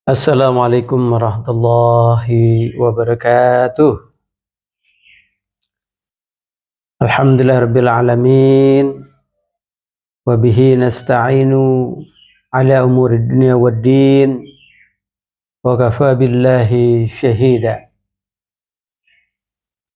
Assalamualaikum warahmatullahi wabarakatuh. Alhamdulillahirabbil alamin wa bihi nasta'inu ala umurid dunya waddin wa kafa billahi syahida.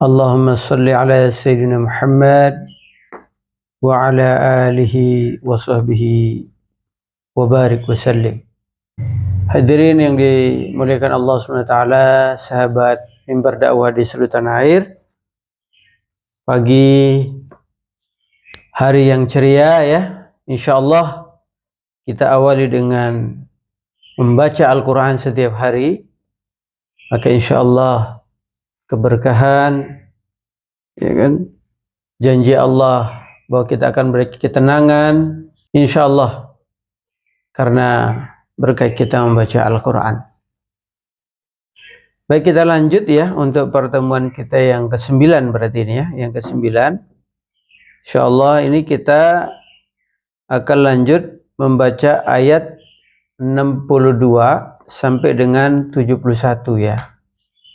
Allahumma shalli ala sayyidina Muhammad wa ala alihi wa sahbihi wa barik wa sallim. Hadirin yang dimuliakan Allah SWT, sahabat mimbar dakwah di seluruh tanah air. Pagi hari yang ceria ya, insyaallah kita awali dengan membaca Al-Quran setiap hari. Maka insyaallah keberkahan, ya kan, janji Allah bahwa kita akan beri ketenangan insyaallah karena berkat kita membaca Al-Quran. Baik, kita lanjut ya untuk pertemuan kita yang ke-9 berarti ini ya, yang ke-9. Insyaallah ini kita akan lanjut membaca ayat 62 sampai dengan 71 ya.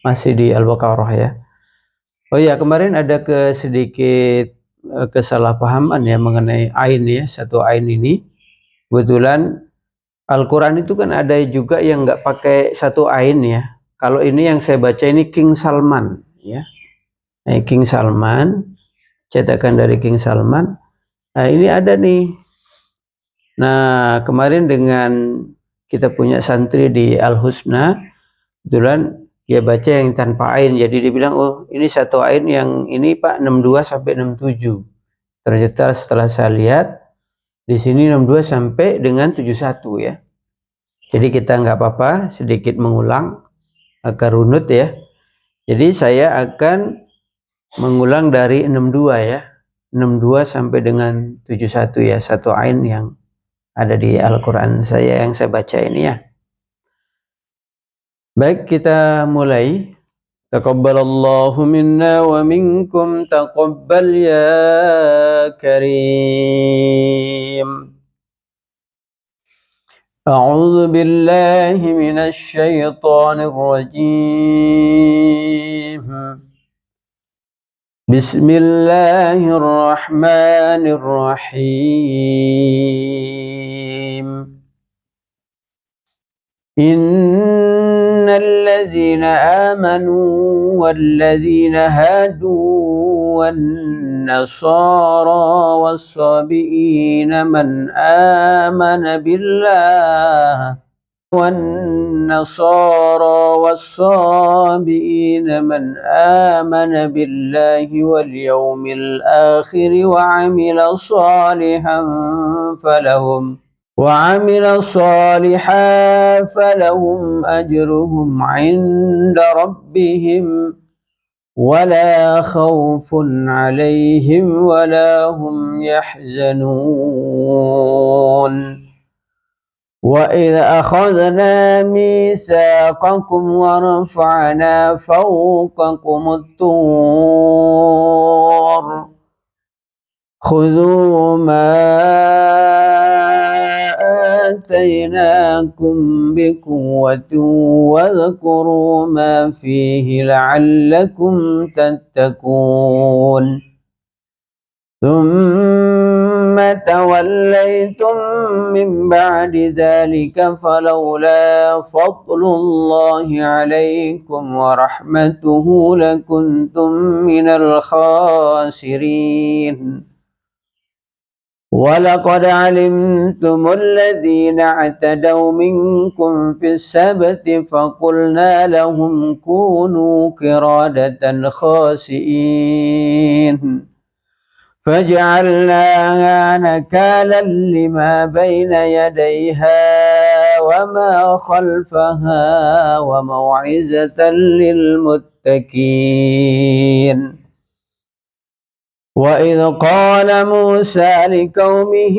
Masih di Al-Baqarah ya. Oh ya, kemarin ada sedikit kesalahpahaman ya mengenai ain ya, satu ain ini. Kebetulan Al-Quran itu kan ada juga yang nggak pakai satu ain ya. Kalau ini yang saya baca ini King Salman ya. King Salman, cetakan dari King Salman. Nah ini ada nih. Nah kemarin dengan kita punya santri di Al-Husna, kebetulan dia baca yang tanpa ain. Jadi dia bilang, oh ini satu ain yang ini Pak 62 sampai 67. Ternyata setelah saya lihat di sini 62 sampai dengan 71 ya. Jadi kita nggak apa-apa sedikit mengulang agar runut ya. Jadi saya akan mengulang dari 62 ya. 62 sampai dengan 71 ya, satu ain yang ada di Al-Quran saya yang saya baca ini ya. Baik, kita mulai. Taqabbalallahu minna wa minkum taqabbal ya karim. A'udzu billahi minasy syaithanir rajim. Bismillahirrahmanirrahim. Innal ladzina amanu wal ladzina hadu wan nasara was-sabiina man amana billah والنصارى والصابئين من آمن بالله واليوم الآخر وعمل صالحا فلهم أجرهم عند ربهم ولا خوف عليهم ولا هم يحزنون وَإِذْ أَخَذْنَا مِيثَاقَكُمْ وَرَفَعْنَا فَوْقَكُمُ الطُّورَ خُذُوا مَا آتَيْنَاكُمْ بِقُوَّةٍ وَاذْكُرُوا مَا فِيهِ لَعَلَّكُمْ تَتَّقُونَ ثم توليتم من بعد ذلك فلولا فضل الله عليكم ورحمته لكنتم من الخاسرين ولقد علمتم الذين اعتدوا منكم في السبت فقلنا لهم كونوا قردة خاسئين فجعلناها نكالا لما بين يديها وما خلفها وموعظة للمتقين وإذ قال موسى لقومه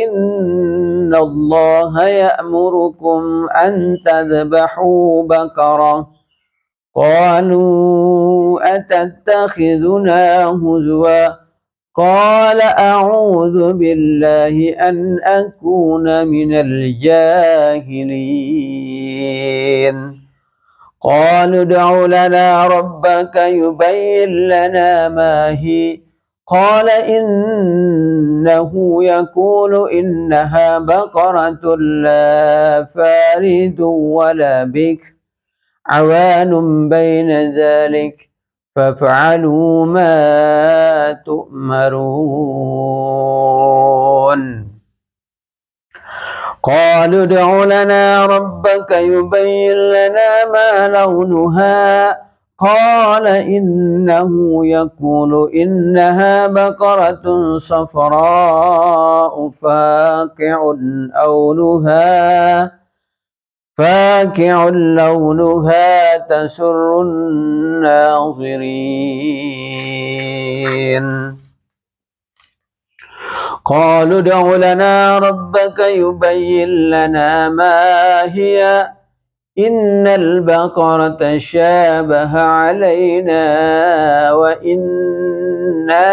إن الله يأمركم أن تذبحوا بقرة قالوا أتتخذنا هزوا قال أعوذ بالله أن أكون من الجاهلين قالوا ادع لنا ربك يبين لنا ما هي قال إنه يقول إنها بقرة لا فارض ولا بكر عوان بين ذلك فافعلوا ما تؤمرون قالوا ادع لنا ربك يبين لنا ما لونها قال إنه يقول إنها بقرة صفراء فاقع لونها تسر الناظرين قالوا ادع لنا ربك يبين لنا ما هي إن البقرة شابه علينا وإنا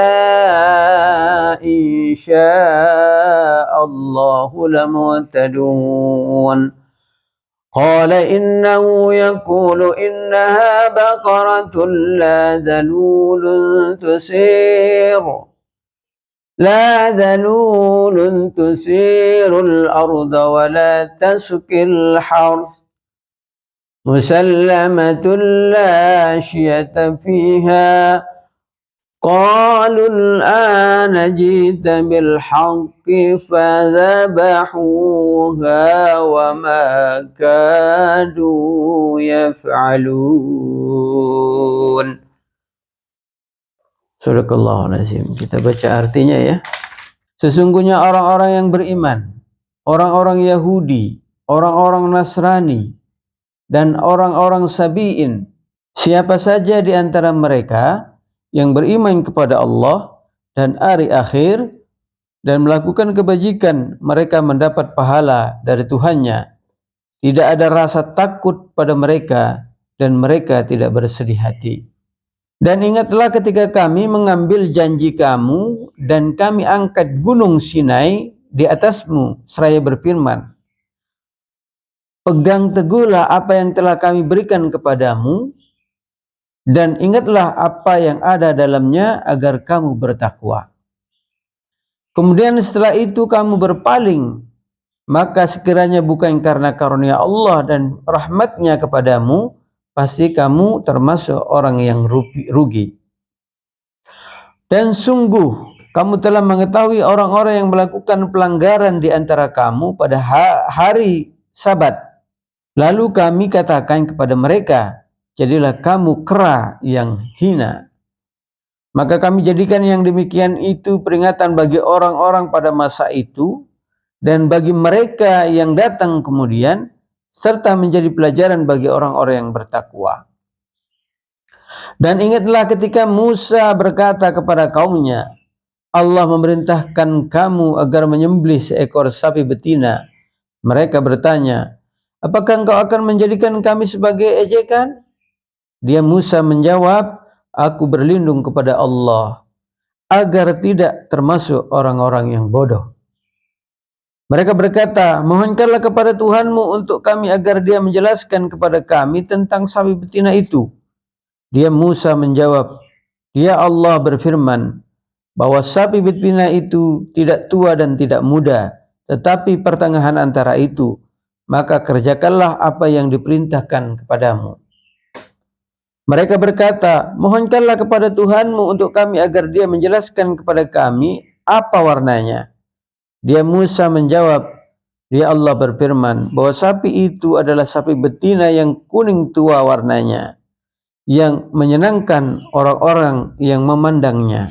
إن شاء الله لمهتدون قال إنه يقول إنها بقرة لا ذلول تثير الأرض ولا تسقي الحرث مسلمة لا شية فيها قالوا الآن جئت بالحق فذبحوها وما كادوا يفعلون. Sadaqallahul Azim. Kita baca artinya ya. Sesungguhnya orang-orang yang beriman, orang-orang Yahudi, orang-orang Nasrani, dan orang-orang Sabi'in, siapa saja di antara mereka yang beriman kepada Allah dan hari akhir dan melakukan kebajikan, mereka mendapat pahala dari Tuhannya. Tidak ada rasa takut pada mereka dan mereka tidak bersedih hati. Dan ingatlah ketika kami mengambil janji kamu dan kami angkat gunung Sinai di atasmu seraya berfirman, pegang teguhlah apa yang telah kami berikan kepadamu dan ingatlah apa yang ada dalamnya agar kamu bertakwa. Kemudian setelah itu kamu berpaling, maka sekiranya bukan karena karunia Allah dan rahmatnya kepadamu, pasti kamu termasuk orang yang rugi. Dan sungguh kamu telah mengetahui orang-orang yang melakukan pelanggaran di antara kamu pada hari Sabat. Lalu kami katakan kepada mereka, jadilah kamu kera yang hina. Maka kami jadikan yang demikian itu peringatan bagi orang-orang pada masa itu dan bagi mereka yang datang kemudian, serta menjadi pelajaran bagi orang-orang yang bertakwa. Dan ingatlah ketika Musa berkata kepada kaumnya, Allah memerintahkan kamu agar menyembelih seekor sapi betina. Mereka bertanya, apakah engkau akan menjadikan kami sebagai ejekan? Dia Musa menjawab, aku berlindung kepada Allah agar tidak termasuk orang-orang yang bodoh. Mereka berkata, mohonkanlah kepada Tuhanmu untuk kami agar dia menjelaskan kepada kami tentang sapi betina itu. Dia Musa menjawab, dia Allah berfirman, bahwa sapi betina itu tidak tua dan tidak muda, tetapi pertengahan antara itu. Maka kerjakanlah apa yang diperintahkan kepadamu. Mereka berkata, mohonkanlah kepada Tuhanmu untuk kami agar dia menjelaskan kepada kami apa warnanya. Dia Musa menjawab, dia Allah berfirman, bahwa sapi itu adalah sapi betina yang kuning tua warnanya, yang menyenangkan orang-orang yang memandangnya.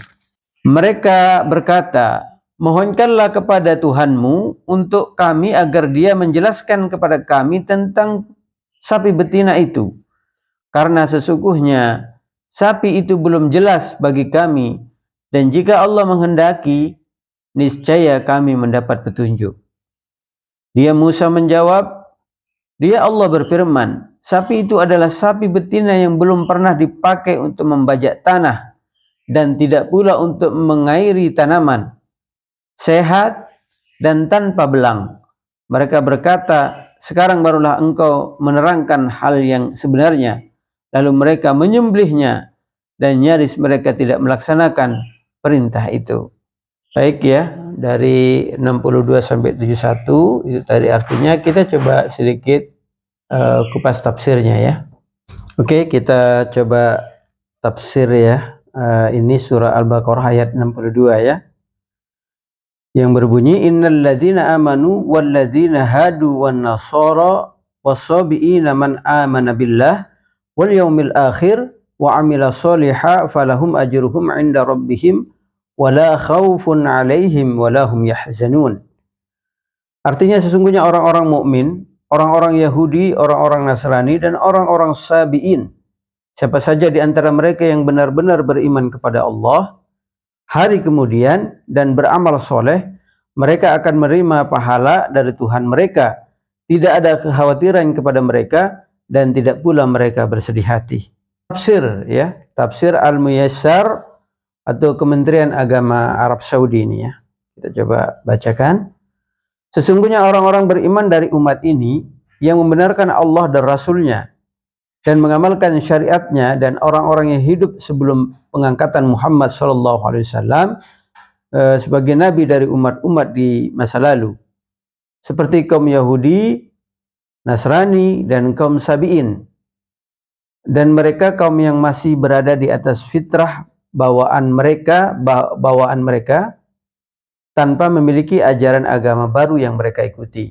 Mereka berkata, mohonkanlah kepada Tuhanmu untuk kami agar dia menjelaskan kepada kami tentang sapi betina itu. Karena sesungguhnya sapi itu belum jelas bagi kami, dan jika Allah menghendaki, niscaya kami mendapat petunjuk. Dia Musa menjawab, dia Allah berfirman, sapi itu adalah sapi betina yang belum pernah dipakai untuk membajak tanah, dan tidak pula untuk mengairi tanaman, sehat dan tanpa belang. Mereka berkata, sekarang barulah engkau menerangkan hal yang sebenarnya. Lalu mereka menyembelihnya dan nyaris mereka tidak melaksanakan perintah itu. Baik ya, dari 62 sampai 71 itu tadi artinya. Kita coba sedikit kupas tafsirnya ya. Oke, kita coba tafsir ya. Ini surah Al-Baqarah ayat 62 ya. Yang berbunyi, innal ladzina amanu wal ladzina hadu wan nasara was-sabiina man amana billah wal yaumil akhir wa amila sholihan falahum ajruhum 'inda rabbihim wala khaufun 'alaihim wala hum yahzanun. Artinya sesungguhnya orang-orang mukmin, orang-orang Yahudi, orang-orang Nasrani dan orang-orang Sabiin, siapa saja di antara mereka yang benar-benar beriman kepada Allah hari kemudian dan beramal soleh, mereka akan menerima pahala dari Tuhan mereka. Tidak ada kekhawatiran kepada mereka dan tidak pula mereka bersedih hati. Tafsir ya, tafsir Al-Muyassar atau Kementerian Agama Arab Saudi ini ya. Kita coba bacakan. Sesungguhnya orang-orang beriman dari umat ini yang membenarkan Allah dan Rasul-Nya dan mengamalkan syariatnya, dan orang-orang yang hidup sebelum pengangkatan Muhammad SAW sebagai nabi dari umat-umat di masa lalu, seperti kaum Yahudi, Nasrani, dan kaum Sabiin, dan mereka kaum yang masih berada di atas fitrah bawaan mereka tanpa memiliki ajaran agama baru yang mereka ikuti.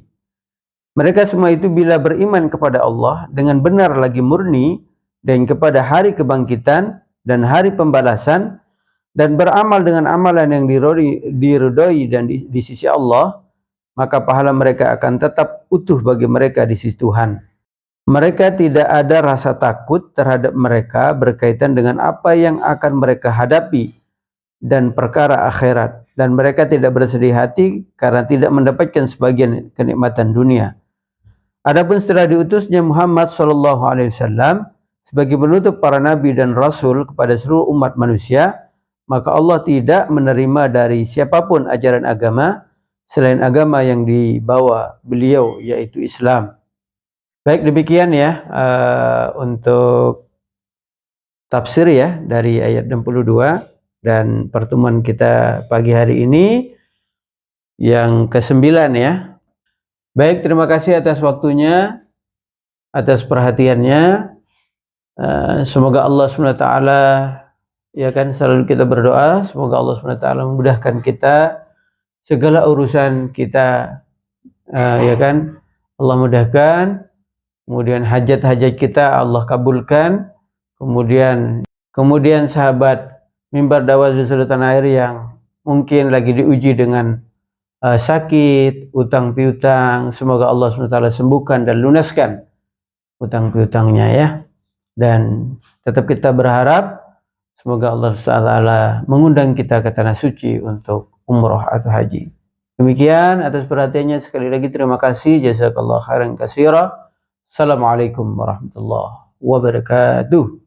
Mereka semua itu bila beriman kepada Allah dengan benar lagi murni, dan kepada hari kebangkitan dan hari pembalasan, dan beramal dengan amalan yang diridhoi dan di sisi Allah, maka pahala mereka akan tetap utuh bagi mereka di sisi Tuhan. Mereka tidak ada rasa takut terhadap mereka berkaitan dengan apa yang akan mereka hadapi dan perkara akhirat, dan mereka tidak bersedih hati karena tidak mendapatkan sebagian kenikmatan dunia. Adapun setelah diutusnya Muhammad SAW sebagai penutup para nabi dan rasul kepada seluruh umat manusia, maka Allah tidak menerima dari siapapun ajaran agama selain agama yang dibawa beliau, yaitu Islam. Baik, demikian ya untuk tafsir ya dari ayat 62 dan pertemuan kita pagi hari ini yang ke-9 ya. Baik, terima kasih atas waktunya, atas perhatiannya. Semoga Allah SWT, ya kan, selalu kita berdoa, semoga Allah SWT memudahkan kita segala urusan kita, ya kan, Allah mudahkan. Kemudian hajat-hajat kita Allah kabulkan. Kemudian sahabat mimbar dakwah seluruh tanah air yang mungkin lagi diuji dengan sakit, utang piutang, semoga Allah SWT sembuhkan dan lunaskan utang piutangnya ya. Dan tetap kita berharap semoga Allah SWT mengundang kita ke tanah suci untuk umroh atau haji. Demikian atas perhatiannya, sekali lagi terima kasih, jazakallahu khairan katsira. Assalamualaikum warahmatullahi wabarakatuh.